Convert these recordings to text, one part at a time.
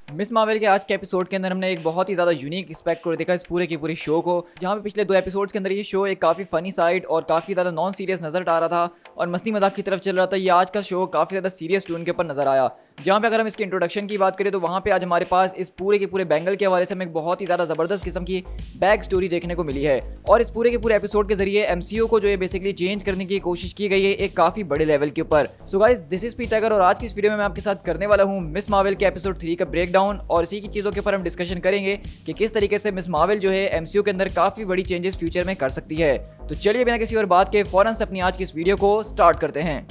Miss Marvel के आज के एपिसोड के अंदर हमने एक बहुत ही ज़्यादा यूनिक एस्पेक्ट को देखा इस पूरे की पूरी शो को, जहाँ पे पिछले 2 एपिसोड्स के अंदर ये शो एक काफ़ी फनी साइड और काफ़ी ज़्यादा नॉन सीरियस नजर आ रहा था और मस्ती मजाक की तरफ चल रहा था। ये आज का शो काफ़ी ज़्यादा सीरियस टोन के ऊपर नजर आया, जहाँ पे अगर हम इसके इंट्रोडक्शन की बात करें तो वहाँ पे आज हमारे पास इस पूरे के पूरे बैंगल के हवाले से हमें एक बहुत ही ज़्यादा ज़बरदस्त किस्म की बैक स्टोरी देखने को मिली है और इस पूरे के पूरे एपिसोड के जरिए एमसीयू को जो है बेसिकली चेंज करने की कोशिश की गई है एक काफ़ी बड़े लेवल के ऊपर। So guys, this is P tiger और आज की इस वीडियो में मैं आपके साथ करने वाला हूँ मिस मार्वल के एपिसोड 3 का ब्रेकडाउन और इसी की चीज़ों के ऊपर हम डिस्कशन करेंगे कि किस तरीके से मिस मार्वल जो है एमसीयू के अंदर काफ़ी बड़ी चेंजेस फ्यूचर में कर सकती है। तो चलिए बिना किसी और बात के फौरन से अपनी आज की इस वीडियो को स्टार्ट करते हैं।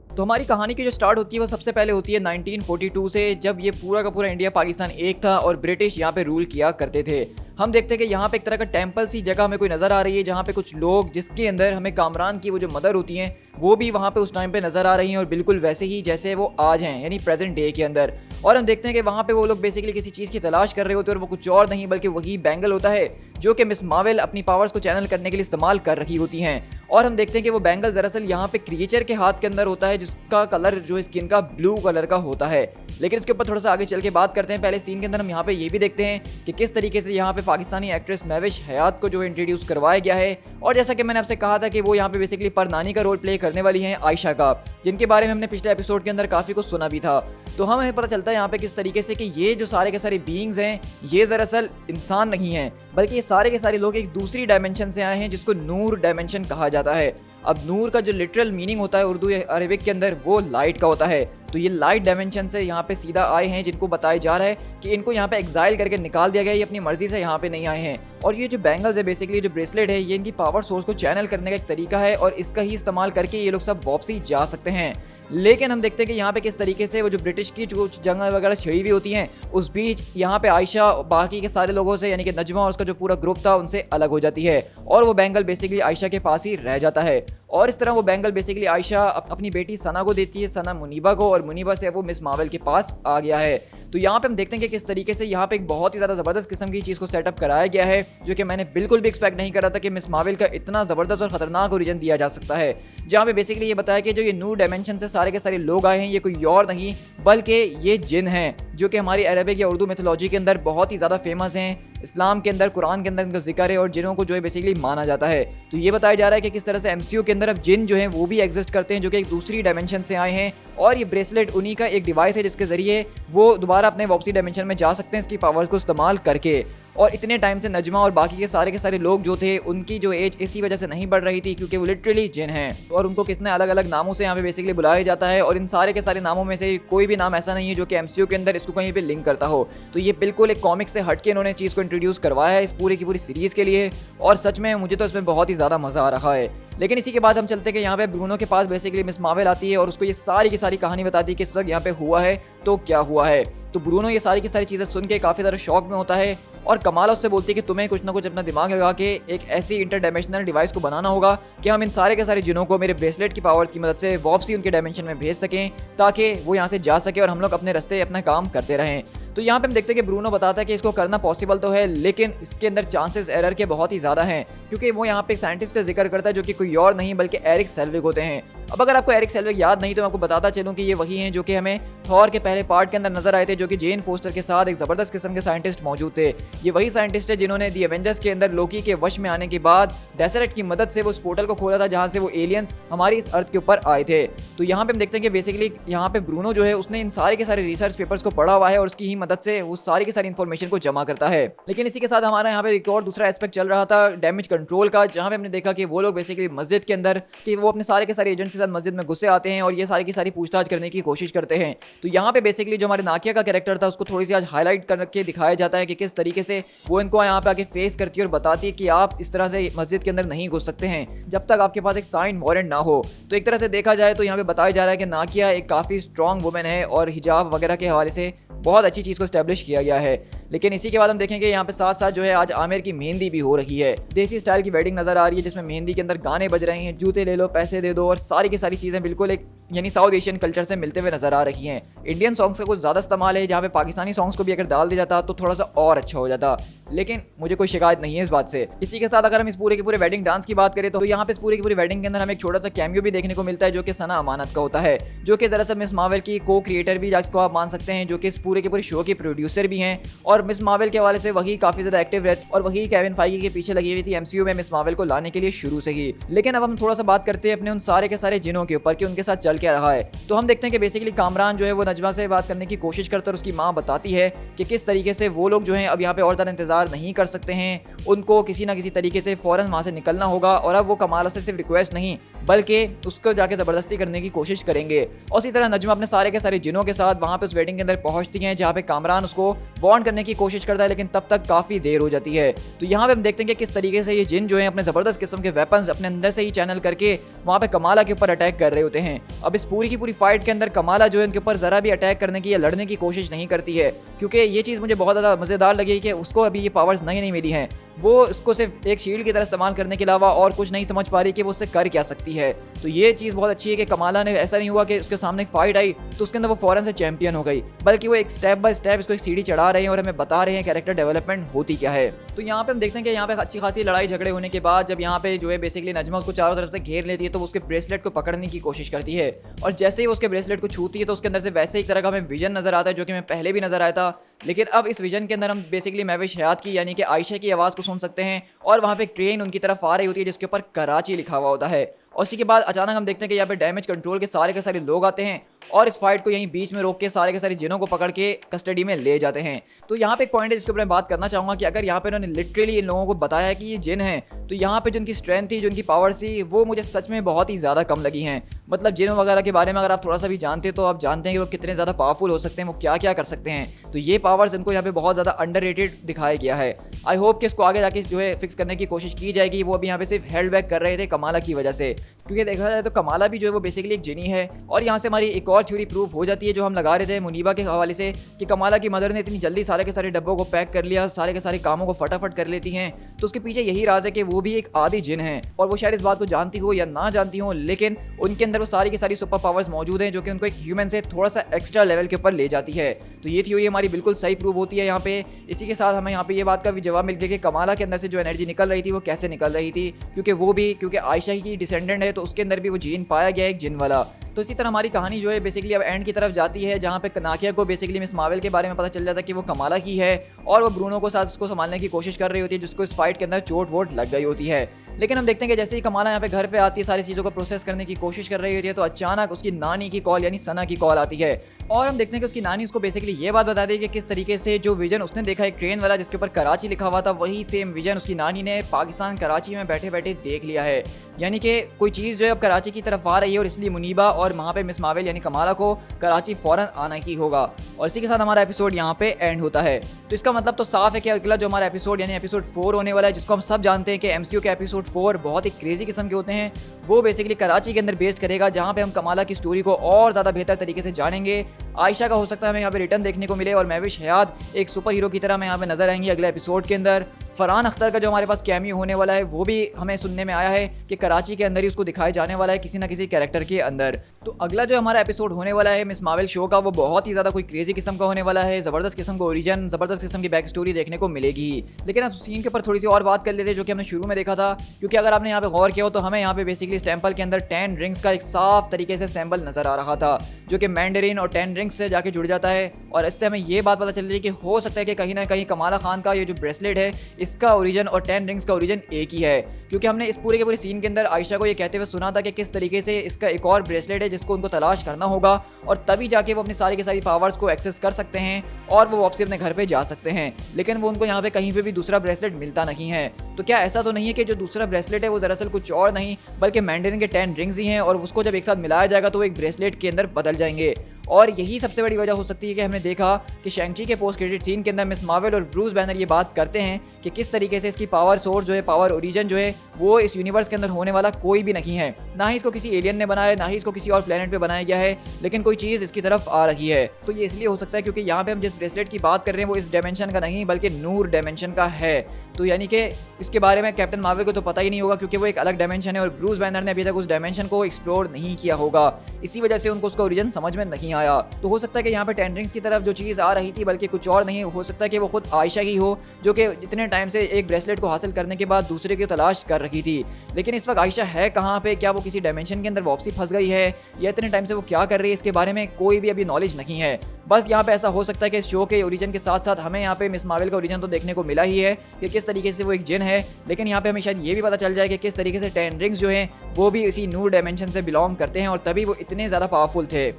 तो हमारी कहानी की जो स्टार्ट होती है वो सबसे पहले होती है 1942 से, जब ये पूरा का पूरा इंडिया पाकिस्तान एक था और ब्रिटिश यहाँ पे रूल किया करते थे। हम देखते हैं कि यहाँ पे एक तरह का टेंपल सी जगह हमें कोई नज़र आ रही है, जहाँ पे कुछ लोग जिसके अंदर हमें कामरान की वो जो मदर होती हैं वो भी वहाँ पे उस टाइम पे नज़र आ रही हैं और बिल्कुल वैसे ही जैसे वो आज हैं, यानी प्रेजेंट डे के अंदर। और हम देखते हैं कि वहाँ पे वो लोग बेसिकली किसी चीज़ की तलाश कर रहे होते हैं और वो कुछ और नहीं बल्कि वही बैंगल होता है जो कि मिस मार्वल अपनी पावर्स को चैनल करने के लिए इस्तेमाल कर रही होती हैं। और हम देखते हैं कि वो बैंगल दरअसल यहाँ पे क्रिएचर के हाथ के अंदर होता है जिसका कलर जो स्किन का ब्लू कलर का होता है। लेकिन इसके ऊपर थोड़ा सा आगे चल के बात करते हैं। पहले सीन के अंदर हम यहाँ पे ये भी देखते हैं कि किस तरीके से यहाँ पे पाकिस्तानी एक्ट्रेस महविश हयात को जो इंट्रोड्यूस करवाया गया है और जैसा कि मैंने आपसे कहा था कि वो यहाँ पे बेसिकली परनानी का रोल प्ले करने वाली हैं आयशा का, जिनके बारे में हमने पिछले एपिसोड के अंदर काफ़ी कुछ सुना भी था। तो हमें पता चलता है यहाँ पे किस तरीके से कि ये जो सारे के सारे बीइंग्स हैं ये दरअसल इंसान नहीं हैं, बल्कि ये सारे के सारे लोग एक दूसरी डायमेंशन से आए हैं जिसको नूर डायमेंशन कहा जाता है। अब नूर का जो लिटरल मीनिंग होता है उर्दू अरबिक के अंदर वो लाइट का होता है। तो ये लाइट डायमेंशन से यहाँ पे सीधा आए हैं, जिनको बताया जा रहा है कि इनको यहाँ पे एग्जाइल करके निकाल दिया गया है, ये अपनी मर्जी से यहाँ पे नहीं आए हैं। और ये जो बैंगल्स है बेसिकली जो ब्रेसलेट है ये इनकी पावर सोर्स को चैनल करने का एक तरीका है और इसका ही इस्तेमाल करके ये लोग सब वापसी जा सकते हैं। लेकिन हम देखते हैं कि यहाँ पे किस तरीके से वो जो ब्रिटिश की जो जंग वगैरह छिड़ी हुई होती हैं उस बीच यहाँ पे आयशा बाकी के सारे लोगों से यानी कि नजमा और उसका जो पूरा ग्रुप था उनसे अलग हो जाती है और वो बैंगल बेसिकली आयशा के पास ही रह जाता है। और इस तरह वो बैंगल बेसिकली आयशा अपनी बेटी सना को देती है, सना मुनीबा को, और मुनीबा से वो मिस मार्वल के पास आ गया है। तो यहाँ पे हम देखते हैं कि किस तरीके से यहाँ पे एक बहुत ही ज़्यादा ज़बरदस्त किस्म की चीज़ को सेटअप कराया गया है जो कि मैंने बिल्कुल भी एक्सपेक्ट नहीं करा था कि मिस मार्वल का इतना ज़बरदस्त और ख़तरनाक ओरिजिन दिया जा सकता है। जहाँ पे बेसिकली ये बताया कि जो ये न्यू डायमेंशन से सारे के सारे लोग आए हैं ये कोई और नहीं बल्कि ये जिन हैं जो कि हमारी अरबिक या उर्दू मिथोलॉजी के अंदर बहुत ही ज़्यादा फेमस हैं। इस्लाम के अंदर, कुरान के अंदर इनका जिक्र है और जिनों को जो है बेसिकली माना जाता है। तो ये बताया जा रहा है कि किस तरह से एमसीयू के अंदर अब जिन जो हैं वो भी एग्जिस्ट करते हैं जो कि एक दूसरी डायमेंशन से आए हैं और ये ब्रेसलेट उन्हीं का एक डिवाइस है जिसके जरिए वो दोबारा अपने वापसी डायमेंशन में जा सकते हैं इसकी पावर्स को इस्तेमाल करके। और इतने टाइम से नजमा और बाकी के सारे लोग जो थे उनकी जो एज इसी वजह से नहीं बढ़ रही थी क्योंकि वो लिटरली जिन हैं और उनको कितने अलग अलग नामों से यहाँ पे बेसिकली बुलाया जाता है और इन सारे के सारे नामों में से कोई भी नाम ऐसा नहीं है जो कि एमसीयू के अंदर इसको कहीं पे लिंक करता हो। तो ये बिल्कुल एक कॉमिक से हटके इन्होंने चीज़ को इंट्रोड्यूस करवाया है इस पूरी की पूरी सीरीज़ के लिए और सच में मुझे तो इसमें बहुत ही ज़्यादा मज़ा आ रहा है। लेकिन इसी के बाद हम चलते हैं कि यहाँ पे ब्रूनो के पास बेसिकली मिस मार्वल आती है और उसको ये सारी की सारी कहानी बताती है कि इस वक्त यहाँ पे हुआ है तो क्या हुआ है। तो ब्रूनो ये सारी की सारी चीज़ें सुन के काफ़ी ज़्यादा शॉक में होता है और कमाला उससे बोलती है कि तुम्हें कुछ ना कुछ अपना दिमाग लगा के एक ऐसी इंटरडायमेंशनल डिवाइस को बनाना होगा कि हम इन सारे के सारे जिनों को मेरे ब्रेसलेट की पावर की मदद से वापसी उनके डायमेंशन में भेज सकें ताकि वो यहाँ से जा सके और हम लोग अपने रास्ते अपना काम करते रहें। तो यहाँ पे हम देखते हैं कि ब्रूनो बताता है कि इसको करना पॉसिबल तो है लेकिन इसके अंदर चांसेस एरर के बहुत ही ज़्यादा हैं क्योंकि वो यहाँ पे एक साइंटिस्ट का जिक्र करता है जो कि कोई और नहीं बल्कि एरिक सेल्विग होते हैं। अब अगर आपको एरिक सेल्विग याद नहीं तो मैं आपको बताता चलूँ कि ये वही हैं जो कि हमें थॉर के पहले पार्ट के अंदर नजर आए थे, जो कि जेन फोस्टर के साथ एक ज़बरदस्त किस्म के साइंटिस्ट मौजूद थे। ये वही साइंटिस्ट है जिन्होंने दी एवेंजर्स के अंदर लोकी के वश में आने के बाद डेसरेट की मदद से वो उस पोर्टल को खोला था जहाँ से वो एलियंस हमारी इस अर्थ के ऊपर आए थे। तो यहाँ पे हम देखते हैं कि बेसिकली यहाँ पे ब्रूनो जो है उसने इन सारे के सारे रिसर्च पेपर्स को पढ़ा हुआ है और उसकी ही मदद से वो सारी की सारी इन्फॉर्मेशन को जमा करता है। लेकिन इसी के साथ हमारा यहाँ पे एक और दूसरा एस्पेक्ट चल रहा था डैमेज कंट्रोल का, जहाँ पे हमने देखा कि वो लोग बेसिकली मस्जिद के अंदर कि वो अपने सारे के सारे एजेंट्स के साथ मस्जिद में घुसे आते हैं और ये सारी की सारी पूछताछ करने की कोशिश करते हैं। तो यहाँ पे बेसिकली जो हमारे नाकिया का कैरेक्टर था उसको थोड़ी सी आज हाईलाइट करके दिखाया जाता है कि किस तरीके से वो इनको यहाँ पे आके फेस करती है और बताती है कि आप इस तरह से मस्जिद के अंदर नहीं घुस सकते हैं जब तक आपके पास एक साइन वारंट ना हो। तो एक तरह से देखा जाए तो यहाँ पे बताया जा रहा है कि नाकिया एक काफ़ी स्ट्रॉन्ग वुमेन है और हिजाब वगैरह के हवाले से बहुत अच्छी चीज़ को स्टैब्लिश किया गया है। लेकिन इसी के बाद हम देखेंगे यहाँ पे साथ साथ जो है आज आमिर की मेहंदी भी हो रही है। देसी स्टाइल की वेडिंग नजर आ रही है जिसमें मेहंदी के अंदर गाने बज रहे हैं, जूते ले लो पैसे दे दो, और सारी की सारी चीजें बिल्कुल एक यानी साउथ एशियन कल्चर से मिलते हुए नजर आ रही हैं। इंडियन सॉन्ग्स का कुछ ज़्यादा इस्तेमाल है, जहाँ पे पाकिस्तानी सॉन्ग्स को भी अगर डाल दिया जाता तो थोड़ा सा और अच्छा हो जाता, लेकिन मुझे कोई शिकायत नहीं है इस बात से। इसी के साथ अगर हम इस पूरे के पूरे वेडिंग डांस की बात करें तो यहाँ पे इस पूरी की पूरी वेडिंग के अंदर हमें एक छोटा सा कैमियो भी देखने को मिलता है जो कि सना अमानत का होता है, जो कि दरअसल मिस मार्वल की को क्रिएटर भी जिसको आप मान सकते हैं, जो कि इस पूरे के पूरे शो की प्रोड्यूसर भी हैं। और मिस मार्वल के हवाले से वही काफी ज्यादा एक्टिव रहती और वही केविन फाइगी के पीछे लगी हुई थी एमसीयू में मिस मार्वल को लाने के लिए शुरू से ही। लेकिन अब हम थोड़ा सा बात करते हैं अपने उन सारे के सारे जिनों के ऊपर कि उनके साथ चल क्या रहा है। तो हम देखते हैं कि बेसिकली कामरान जो है वो नजमा से बात करने की कोशिश करता है और उसकी माँ बताती है कि किस तरीके से वो लोग जो हैं अब यहाँ पे और ज़्यादा इंतजार नहीं कर सकते हैं, उनको किसी ना किसी तरीके से फ़ौरन वहाँ से निकलना होगा। और अब वो कमाला से सिर्फ रिक्वेस्ट नहीं बल्कि उसको जाके ज़बरदस्ती करने की कोशिश करेंगे। और इसी तरह नजमा अपने सारे के सारे जिनों के साथ वहाँ पे उस वेडिंग के अंदर पहुँचती हैं जहाँ पे कामरान उसको बॉन्ड करने की कोशिश करता है, लेकिन तब तक काफ़ी देर हो जाती है। तो यहाँ पे हम देखते हैं कि किस तरीके से ये जिन जो है अपने ज़बरदस्त किस्म के वेपन्स अपने अंदर से ही चैनल करके वहाँ पे कमाला के ऊपर अटैक कर रहे होते हैं। अब इस पूरी की पूरी फाइट के अंदर कमाला जो है उनके ऊपर ज़रा भी अटैक करने की या लड़ने की कोशिश नहीं करती है, क्योंकि ये चीज़ मुझे बहुत ज़्यादा मज़ेदार लगी कि उसको अभी ये पावर्स नहीं मिली हैं। वो उसको सिर्फ एक शील्ड की तरह इस्तेमाल करने के अलावा और कुछ नहीं समझ पा रही कि वो उससे कर क्या सकती है। तो ये चीज़ बहुत अच्छी है कि कमाला ने ऐसा नहीं हुआ कि उसके सामने एक फाइट आई तो उसके अंदर वो फौरन से चैंपियन हो गई, बल्कि वो एक स्टेप बाय स्टेप इसको एक सीढ़ी चढ़ा रहे हैं और हमें बता रहे हैं कैरेक्टर डेवलपमेंट होती क्या है। तो यहाँ पे हम देखते हैं कि यहाँ पे अच्छी खासी लड़ाई झगड़े होने के बाद जब यहाँ पे जो है बेसिकली नजमा उसको चारों तरफ से घेर लेती है तो वो उसके ब्रेसलेट को पकड़ने की कोशिश करती है, और जैसे ही वो उसके ब्रेसलेट को छूती है तो उसके अंदर से वैसे एक तरह का हमें विजन नजर आता है जो कि हमें पहले भी नजर आया था। लेकिन अब इस विजन के अंदर हम बेसिकली महविश हयात की यानी कि आयशा की आवाज़ को सुन सकते हैं और वहाँ पे एक ट्रेन उनकी तरफ आ रही होती है जिसके ऊपर कराची लिखा हुआ होता है। और उसी के बाद अचानक हम देखते हैं कि यहाँ पे डैमेज कंट्रोल के सारे लोग आते हैं और इस फाइट को यहीं बीच में रोक के सारे जिनों को पकड़ के कस्टडी में ले जाते हैं। तो यहाँ पे एक पॉइंट है जिसके ऊपर मैं बात करना चाहूँगा कि अगर यहाँ पे उन्होंने लिटरली इन लोगों को बताया है कि ये जिन हैं, तो यहाँ पे जो उनकी स्ट्रेंथ थी, जो उनकी पावर थी, वो मुझे सच में बहुत ही ज़्यादा कम लगी हैं। मतलब जिन वगैरह के बारे में अगर आप थोड़ा सा भी जानते हैं तो आप जानते हैं कि वो कितने ज़्यादा पावरफुल हो सकते हैं, वो क्या क्या कर सकते हैं। तो ये पावर्स इनको यहाँ पे बहुत ज़्यादा अंडररेटेड दिखाया गया है। आई होप कि इसको आगे जाके जो है फिक्स करने की कोशिश की जाएगी। वो अभी यहाँ पे सिर्फ हेल्ड बैक कर रहे थे कमाला की वजह से, क्योंकि देखा जाए तो कमाला भी जो है वो बेसिकली एक जिनी है। और यहाँ से हमारी एक और थ्योरी प्रूफ हो जाती है जो हम लगा रहे थे मुनीबा के हवाले से कि कमाला की मदर ने इतनी जल्दी सारे के सारे डब्बों को पैक कर लिया, सारे के सारे कामों को फटाफट कर लेती हैं, तो उसके पीछे यही राज है कि वो भी एक आदि जिन है। और वो शायद इस बात को जानती हो या ना जानती हो, लेकिन उनके अंदर वो सारी की सारी सुपर पावर्स मौजूद हैं जो कि उनको एक ह्यूमन से थोड़ा सा एक्स्ट्रा लेवल के ऊपर ले जाती है। तो ये थ्योरी हमारी बिल्कुल सही प्रूव होती है यहाँ पे। इसी के साथ हमें यहाँ पे ये बात का भी जवाब मिल गया कि कमाला के अंदर से जो एनर्जी निकल रही थी वो कैसे निकल रही थी, क्योंकि आयशा की डिसेंडेंट है तो उसके अंदर भी वो जीन पाया गया एक जिन वाला। तो इसी तरह हमारी कहानी जो है बेसिकली अब एंड की तरफ जाती है जहाँ पे नाकिया को बेसिकली मिस मार्वल के बारे में पता चल जाता है कि वो कमाला की है और वो ब्रूनो को साथ उसको संभालने की कोशिश कर रही होती है जिसको इस फाइट के अंदर चोट वोट लग गई होती है। लेकिन हम देखते हैं कि जैसे ही कमाला यहाँ पे घर पे आती है, सारी चीज़ों को प्रोसेस करने की कोशिश कर रही होती है, तो अचानक उसकी नानी की कॉल यानी सना की कॉल आती है और हम देखते हैं कि उसकी नानी उसको बेसिकली ये बात बता दी कि किस तरीके से जो विजन उसने देखा एक ट्रेन वाला जिसके ऊपर कराची लिखा हुआ था, वही सेम विजन उसकी नानी ने पाकिस्तान कराची में बैठे बैठे देख लिया है। यानी कि कोई चीज़ जो है अब कराची की तरफ आ रही है और इसलिए मुनीबा और वहाँ पे मिस मार्वल यानी कमाला को कराची फौरन आना ही होगा। और इसी के साथ हमारा एपिसोड यहाँ पे एंड होता है। तो इसका मतलब तो साफ है कि अगला जो हमारा एपिसोड यानी एपिसोड 4 होने वाला है, जिसको हम सब जानते हैं कि एमसीयू के एपिसोड 4 बहुत ही क्रेजी किस्म के होते हैं, वो बेसिकली कराची के अंदर बेस्ड करेगा जहाँ पे हम कमाला की स्टोरी को और ज़्यादा बेहतर तरीके से जानेंगे। आयशा का हो सकता है हमें यहाँ पे रिटर्न देखने को मिले और महविश हयात एक सुपर हीरो की तरह हमें यहाँ पे नजर आएंगे अगले एपिसोड के अंदर। फरहान अख्तर का जो हमारे पास कैमियो होने वाला है वो भी हमें सुनने में आया है कि कराची के अंदर ही उसको दिखाया जाने वाला है किसी ना किसी कैरेक्टर के अंदर। तो अगला जो हमारा एपिसोड होने वाला है मिस मार्वल शो का, वो बहुत ही ज़्यादा कोई क्रेजी किस्म का होने वाला है। ज़बरदस्त किस्म का ओरिजिन, ज़बरदस्त किस्म की बैक स्टोरी देखने को मिलेगी। लेकिन अब सीन के ऊपर थोड़ी सी और बात कर लेते हैं जो कि हमने शुरू में देखा था, क्योंकि अगर आपने यहाँ पे गौर किया हो तो हमें यहाँ पे बेसिकली इस टेम्पल के अंदर 10 रिंग्स का एक साफ तरीके से सैम्पल नजर आ रहा था जो कि मैंडरिन और 10 रिंग्स से जाके जुड़ जाता है। और इससे हमें ये बात पता चल रही है कि हो सकता है कि कहीं ना कहीं कमाला खान का ये जो ब्रेसलेट है इसका ओरिजिन और 10 रिंग्स का ओरिजिन एक ही है, क्योंकि हमने इस पूरे के पूरे सीन के अंदर आयशा को ये कहते हुए सुना था कि किस तरीके से इसका एक और ब्रेसलेट है जिसको उनको तलाश करना होगा और तभी जाके वो अपनी सारी की सारी पावर्स को एक्सेस कर सकते हैं और वो वापसी अपने घर पे जा सकते हैं। लेकिन वो उनको यहाँ पे कहीं पे भी दूसरा ब्रेसलेट मिलता नहीं है। तो क्या ऐसा तो नहीं है कि जो दूसरा ब्रेसलेट है वो दरअसल कुछ और नहीं बल्कि मैंडरिन के 10 रिंग्स ही हैं और उसको जब एक साथ मिलाया जाएगा तो वो एक ब्रेसलेट के अंदर बदल जाएंगे। और यही सबसे बड़ी वजह हो सकती है कि हमने देखा कि शैंग-ची के पोस्ट क्रेडिट सीन के अंदर मिस मार्वल और ब्रूस बैनर ये बात करते हैं कि किस तरीके से इसकी पावर सोर्स जो है, पावर ओरिजिन जो है, वो इस यूनिवर्स के अंदर होने वाला कोई भी नहीं है। ना ही इसको किसी एलियन ने बनाया, ना ही इसको किसी और प्लेनेट पे बनाया गया है, लेकिन कोई चीज़ इसकी तरफ आ रही है। तो ये इसलिए हो सकता है क्योंकि यहाँ पे हम जिस ब्रेसलेट की बात कर रहे हैं वो इस डायमेंशन का नहीं बल्कि नूर डायमेंशन का है। तो यानी कि इसके बारे में कैप्टन मार्वल को तो पता ही नहीं होगा क्योंकि वो एक अलग डायमेंशन है और ब्रूस बैनर ने अभी तक उस डायमेंशन को एक्सप्लोर नहीं किया होगा। इसी वजह से उनको उसका ओरिजिन समझ में नहीं आया। तो हो सकता है कि यहाँ पे टेन रिंग्स की तरफ जो चीज़ आ रही थी बल्कि कुछ और नहीं, हो सकता है कि वो खुद आयशा ही हो जो कि इतने टाइम से एक ब्रेसलेट को हासिल करने के बाद दूसरे की तलाश कर रही थी। लेकिन इस वक्त आयशा है कहाँ पे? क्या वो किसी डायमेंशन के अंदर वापसी फंस गई है या इतने टाइम से वो क्या कर रही है, इसके बारे में कोई भी अभी नॉलेज नहीं है। बस यहाँ पे ऐसा हो सकता है कि इस शो के ओरिजिन के साथ साथ हमें यहाँ पे मिस मार्वल का ओरिजिन तो देखने को मिला ही है कि किस तरीके से वो एक जिन है, लेकिन यहाँ पे हमें शायद ये भी पता चल जाए कि किस तरीके से टेन रिंग्स जो हैं वो भी इसी नूर डायमेंशन से बिलोंग करते हैं और तभी वो इतने ज़्यादा पावरफुल थे।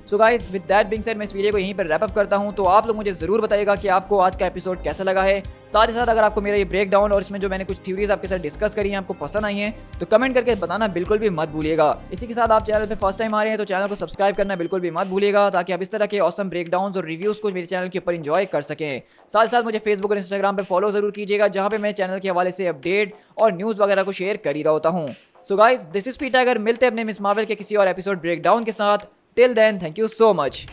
So guys, with that being said मैं इस वीडियो को यहीं पर रैप अप करता हूं। तो आप लोग मुझे ज़रूर बताइएगा कि आपको आज का एपिसोड कैसा लगा है। साथ ही साथ अगर आपको मेरा ये ब्रेक डाउन और इसमें जो मैंने कुछ थ्योरीज आपके साथ डिस्कस करी हैं आपको पसंद आई हैं तो कमेंट करके बताना बिल्कुल भी मत भूलिएगा। इसी के साथ आप चैनल पे फर्स्ट टाइम आ रहे हैं तो चैनल को सब्सक्राइब करना बिल्कुल भी मत भूलिएगा ताकि आप इस तरह के ऑसम ब्रेक डाउन्स और रिव्यूज़ को मेरे चैनल के ऊपर इंजॉय कर सकें। साथ ही साथ मुझे फेसबुक और इंस्टाग्राम पर फॉलो ज़रूर कीजिएगा जहाँ पे मैं चैनल के हवाले से अपडेट और न्यूज़ वगैरह को शेयर कर ही रहा होता हूँ। So guys, this is P tiger. मिलते हैं अपने मिस मार्वल के किसी और एपिसोड ब्रेक डाउन के साथ। Till then, thank you so much.